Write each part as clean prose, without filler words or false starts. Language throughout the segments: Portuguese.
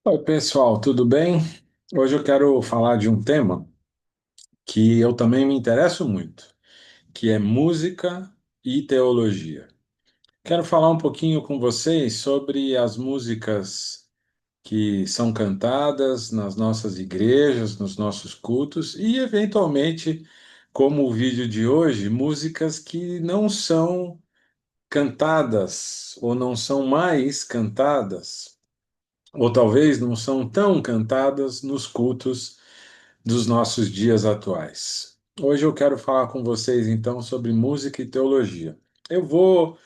Oi, pessoal, tudo bem? Hoje eu quero falar de um tema que eu também me interesso muito, que é música e teologia. Quero falar um pouquinho com vocês sobre as músicas que são cantadas nas nossas igrejas, nos nossos cultos e, eventualmente, como o vídeo de hoje, músicas que não são cantadas ou não são mais cantadas, ou talvez não são tão cantadas nos cultos dos nossos dias atuais. Hoje eu quero falar com vocês então sobre música e teologia. Eu vou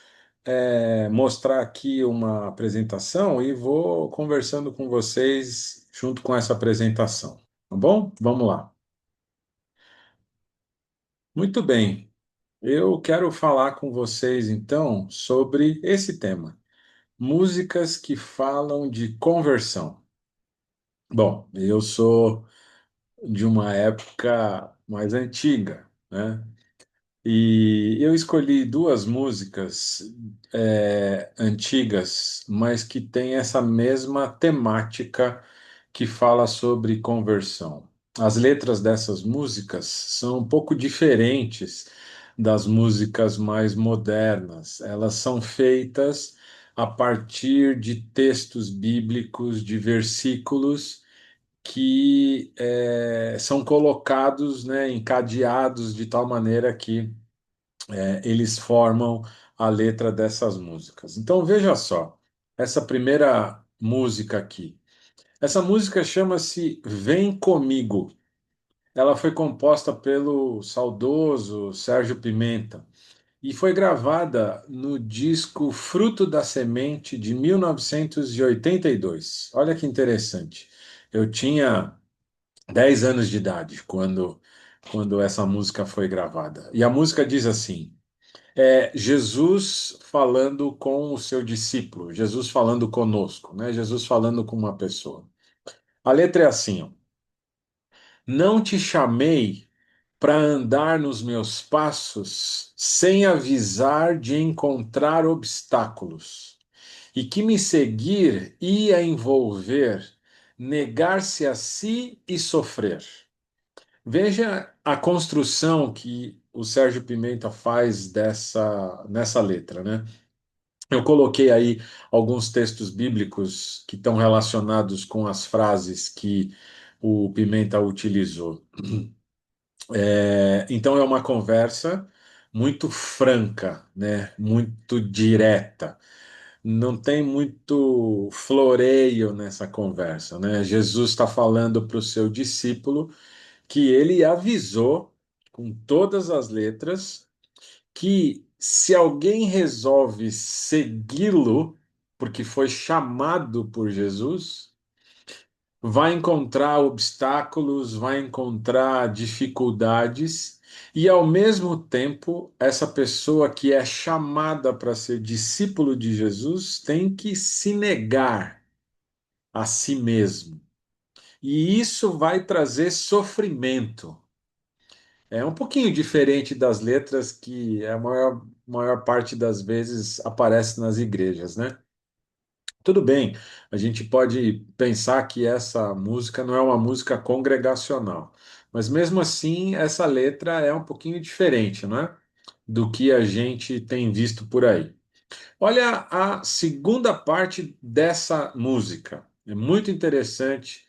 mostrar aqui uma apresentação e vou conversando com vocês junto com essa apresentação, tá bom? Vamos lá. Muito bem. Eu quero falar com vocês então sobre esse tema: músicas que falam de conversão. Bom, eu sou de uma época mais antiga, né? E eu escolhi duas músicas antigas, mas que têm essa mesma temática que fala sobre conversão. As letras dessas músicas são um pouco diferentes das músicas mais modernas. Elas são feitas a partir de textos bíblicos, de versículos que são colocados, né, encadeados de tal maneira que eles formam a letra dessas músicas. Então veja só, essa primeira música aqui. Essa música chama-se Vem Comigo. Ela foi composta pelo saudoso Sérgio Pimenta e foi gravada no disco Fruto da Semente de 1982. Olha que interessante. Eu tinha 10 anos de idade quando essa música foi gravada. E a música diz assim: Jesus falando com o seu discípulo, Jesus falando conosco, né? Jesus falando com uma pessoa. A letra é assim, ó: Não te chamei para andar nos meus passos sem avisar de encontrar obstáculos, e que me seguir ia envolver negar-se a si e sofrer. Veja a construção que o Sérgio Pimenta faz nessa letra, né? Eu coloquei aí alguns textos bíblicos que estão relacionados com as frases que o Pimenta utilizou. Então é uma conversa muito franca, né? Muito direta. Não tem muito floreio nessa conversa, né? Jesus está falando para o seu discípulo que ele avisou com todas as letras que se alguém resolve segui-lo, porque foi chamado por Jesus, vai encontrar obstáculos, vai encontrar dificuldades, e ao mesmo tempo, essa pessoa que é chamada para ser discípulo de Jesus tem que se negar a si mesmo. E isso vai trazer sofrimento. É um pouquinho diferente das letras que a maior parte das vezes aparece nas igrejas, né? Tudo bem, a gente pode pensar que essa música não é uma música congregacional, mas mesmo assim essa letra é um pouquinho diferente, não é? Do que a gente tem visto por aí. Olha a segunda parte dessa música. É muito interessante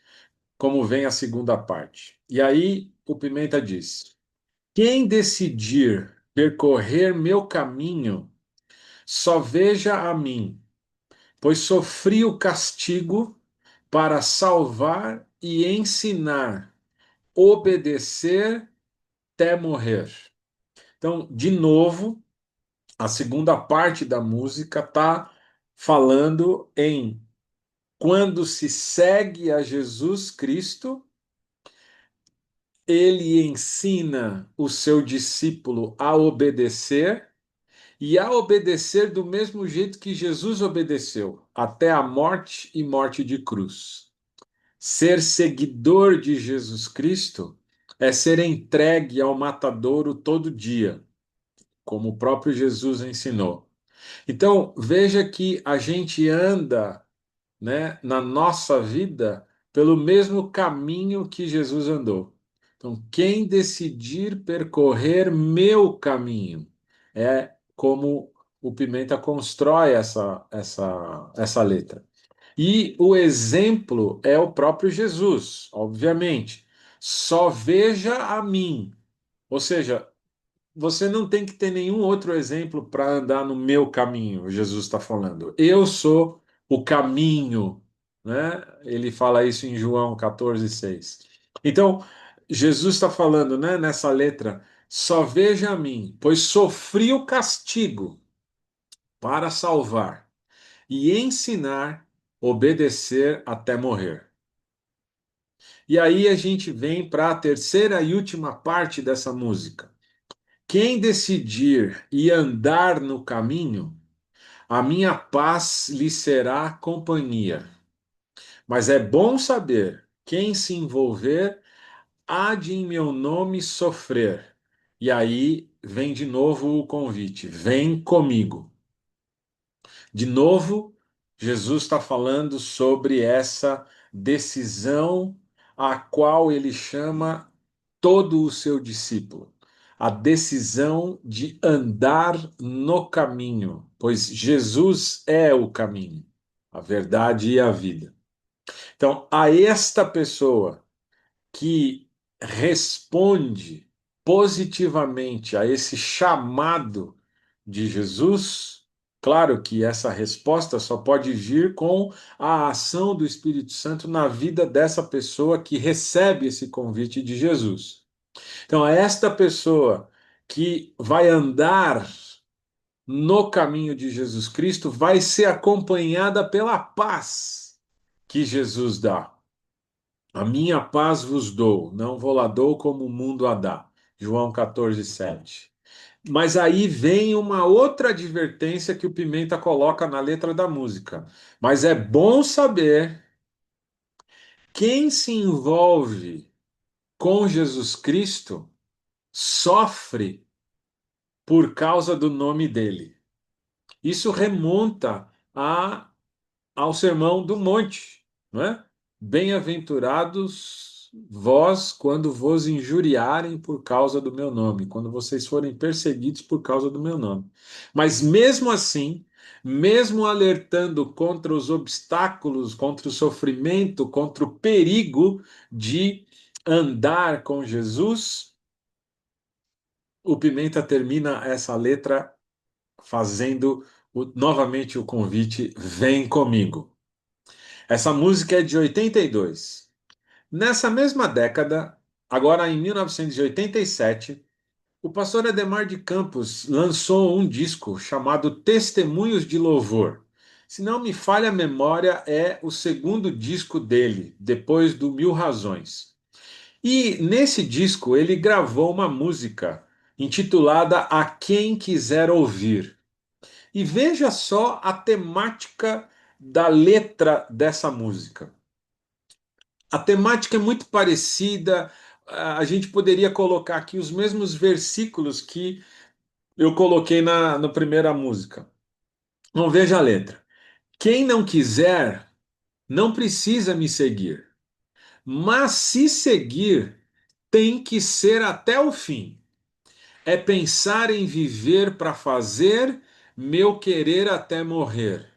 como vem a segunda parte. E aí o Pimenta diz: Quem decidir percorrer meu caminho, só veja a mim, pois sofri o castigo para salvar e ensinar, obedecer até morrer. Então, de novo, a segunda parte da música está falando em quando se segue a Jesus Cristo, ele ensina o seu discípulo a obedecer e a obedecer do mesmo jeito que Jesus obedeceu, até a morte e morte de cruz. Ser seguidor de Jesus Cristo é ser entregue ao matadouro todo dia, como o próprio Jesus ensinou. Então, veja que a gente anda né, na nossa vida pelo mesmo caminho que Jesus andou. Então, quem decidir percorrer meu caminho é como o Pimenta constrói essa letra. E o exemplo é o próprio Jesus, obviamente. Só veja a mim. Ou seja, você não tem que ter nenhum outro exemplo para andar no meu caminho, Jesus está falando. Eu sou o caminho, né? Ele fala isso em João 14:6. Então, Jesus está falando, né, nessa letra, só veja a mim, pois sofri o castigo para salvar e ensinar, obedecer até morrer. E aí a gente vem para a terceira e última parte dessa música. Quem decidir e andar no caminho, a minha paz lhe será companhia. Mas é bom saber, quem se envolver há de em meu nome sofrer. E aí vem de novo o convite: vem comigo. De novo, Jesus está falando sobre essa decisão a qual ele chama todo o seu discípulo. A decisão de andar no caminho, pois Jesus é o caminho, a verdade e a vida. Então, a esta pessoa que responde positivamente a esse chamado de Jesus, claro que essa resposta só pode vir com a ação do Espírito Santo na vida dessa pessoa que recebe esse convite de Jesus. Então, esta pessoa que vai andar no caminho de Jesus Cristo vai ser acompanhada pela paz que Jesus dá. A minha paz vos dou, não vou lá dou como o mundo a dá. João 14:7. Mas aí vem uma outra advertência que o Pimenta coloca na letra da música. Mas é bom saber quem se envolve com Jesus Cristo sofre por causa do nome dele. Isso remonta ao Sermão do Monte, não é? Bem-aventurados vós quando vos injuriarem por causa do meu nome, quando vocês forem perseguidos por causa do meu nome. Mas mesmo assim, mesmo alertando contra os obstáculos, contra o sofrimento, contra o perigo de andar com Jesus, o Pimenta termina essa letra fazendo novamente o convite: vem comigo. Essa música é de 82. Nessa mesma década, agora em 1987, o pastor Ademar de Campos lançou um disco chamado Testemunhos de Louvor. Se não me falha a memória, é o segundo disco dele, depois do Mil Razões. E nesse disco ele gravou uma música intitulada A Quem Quiser Ouvir. E veja só a temática da letra dessa música. A temática é muito parecida. A gente poderia colocar aqui os mesmos versículos que eu coloquei na primeira música. Então veja a letra. Quem não quiser, não precisa me seguir. Mas se seguir, tem que ser até o fim. É pensar em viver para fazer meu querer até morrer.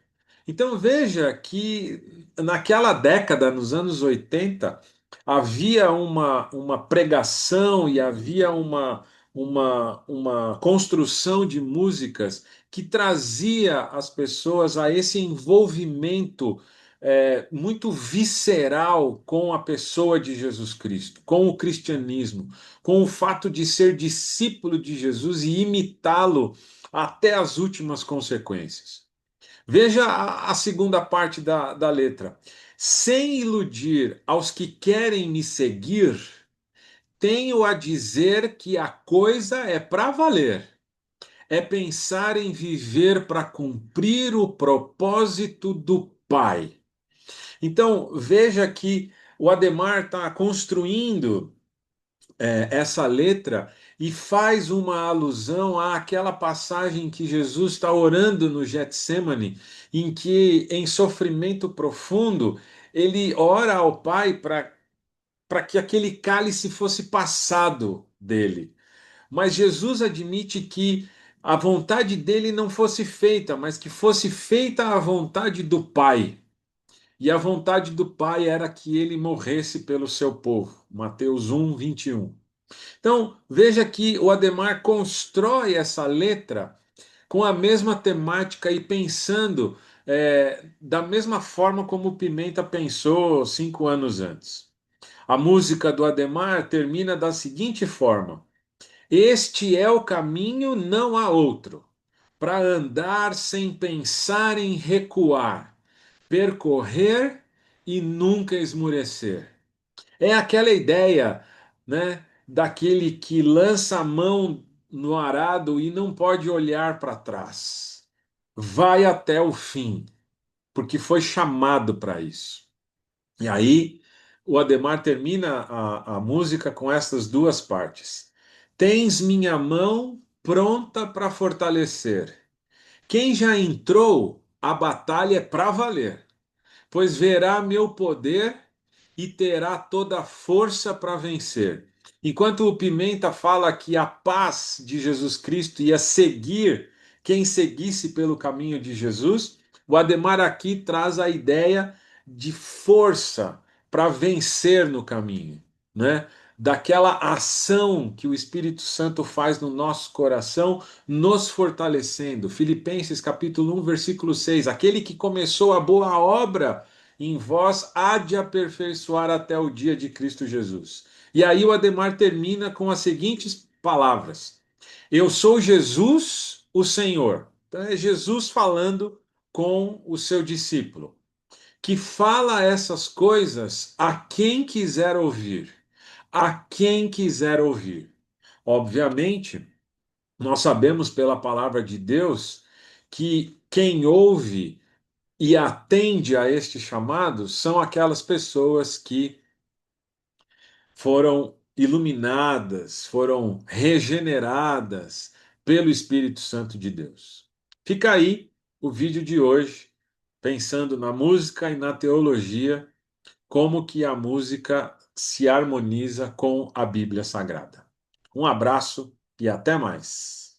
Então veja que naquela década, nos anos 80, havia uma pregação e havia uma construção de músicas que trazia as pessoas a esse envolvimento muito visceral com a pessoa de Jesus Cristo, com o cristianismo, com o fato de ser discípulo de Jesus e imitá-lo até as últimas consequências. Veja a segunda parte da letra. Sem iludir aos que querem me seguir, tenho a dizer que a coisa é para valer. É pensar em viver para cumprir o propósito do Pai. Então, veja que o Ademar está construindo essa letra e faz uma alusão àquela passagem que Jesus está orando no Getsemane, em que, em sofrimento profundo, ele ora ao Pai para que aquele cálice fosse passado dele. Mas Jesus admite que a vontade dele não fosse feita, mas que fosse feita a vontade do Pai. E a vontade do Pai era que ele morresse pelo seu povo. Mateus 1:21. Então, veja que o Adhemar constrói essa letra com a mesma temática e pensando da mesma forma como o Pimenta pensou 5 anos antes. A música do Adhemar termina da seguinte forma: Este é o caminho, não há outro, para andar sem pensar em recuar, percorrer e nunca esmurecer. É aquela ideia, né, daquele que lança a mão no arado e não pode olhar para trás. Vai até o fim, porque foi chamado para isso. E aí o Adhemar termina a música com essas duas partes. Tens minha mão pronta para fortalecer. Quem já entrou, a batalha é para valer, pois verá meu poder e terá toda a força para vencer. Enquanto o Pimenta fala que a paz de Jesus Cristo ia seguir quem seguisse pelo caminho de Jesus, o Adhemar aqui traz a ideia de força para vencer no caminho, né? Daquela ação que o Espírito Santo faz no nosso coração, nos fortalecendo. Filipenses capítulo 1, versículo 6. Aquele que começou a boa obra em vós há de aperfeiçoar até o dia de Cristo Jesus. E aí o Adhemar termina com as seguintes palavras: Eu sou Jesus, o Senhor. Então é Jesus falando com o seu discípulo, que fala essas coisas a quem quiser ouvir. A quem quiser ouvir. Obviamente, nós sabemos pela palavra de Deus que quem ouve e atende a este chamado são aquelas pessoas que foram iluminadas, foram regeneradas pelo Espírito Santo de Deus. Fica aí o vídeo de hoje, pensando na música e na teologia, como que a música se harmoniza com a Bíblia Sagrada. Um abraço e até mais.